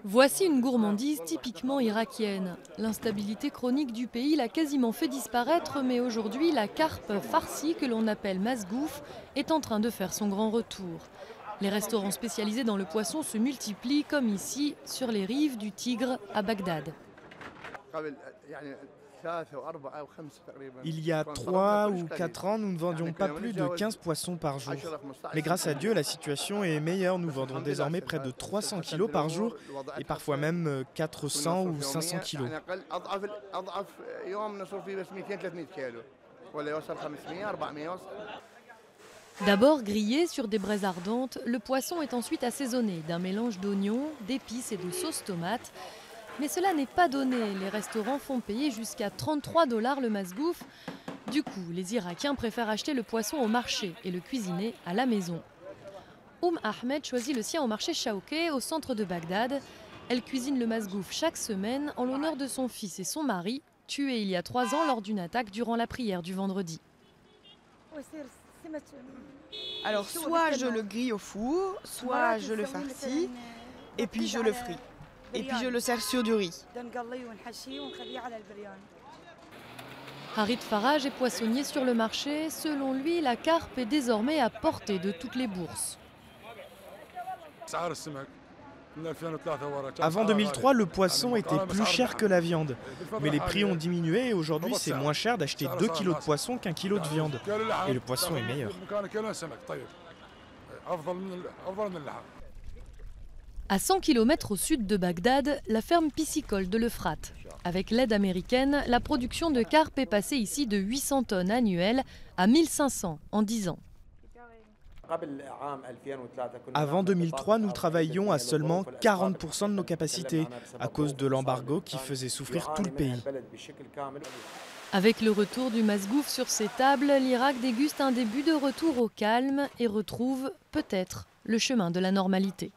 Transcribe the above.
Voici une gourmandise typiquement irakienne. L'instabilité chronique du pays l'a quasiment fait disparaître, mais aujourd'hui, la carpe farcie, que l'on appelle masgouf, est en train de faire son grand retour. Les restaurants spécialisés dans le poisson se multiplient, comme ici, sur les rives du Tigre, à Bagdad. Il y a 3 ou 4 ans, nous ne vendions pas plus de 15 poissons par jour. Mais grâce à Dieu, la situation est meilleure. Nous vendons désormais près de 300 kilos par jour et parfois même 400 ou 500 kilos. D'abord grillé sur des braises ardentes, le poisson est ensuite assaisonné d'un mélange d'oignons, d'épices et de sauce tomate. Mais cela n'est pas donné, les restaurants font payer jusqu'à 33 $ le masgouf. Du coup, les Irakiens préfèrent acheter le poisson au marché et le cuisiner à la maison. Ahmed choisit le sien au marché Chawke, au centre de Bagdad. Elle cuisine le masgouf chaque semaine en l'honneur de son fils et son mari, tués il y a 3 ans lors d'une attaque durant la prière du vendredi. Alors soit je le grille au four, soit je le farcis, et puis je le fris. Et puis je le sers sur du riz. Harit Faraj est poissonnier sur le marché. Selon lui, la carpe est désormais à portée de toutes les bourses. Avant 2003, le poisson était plus cher que la viande. Mais les prix ont diminué et aujourd'hui, c'est moins cher d'acheter 2 kilos de poisson qu'un kilo de viande. Et le poisson est meilleur. À 100 km au sud de Bagdad, la ferme piscicole de l'Euphrate. Avec l'aide américaine, la production de carpe est passée ici de 800 tonnes annuelles à 1500 en 10 ans. Avant 2003, nous travaillions à seulement 40% de nos capacités, à cause de l'embargo qui faisait souffrir tout le pays. Avec le retour du masgouf sur ses tables, l'Irak déguste un début de retour au calme et retrouve, peut-être, le chemin de la normalité.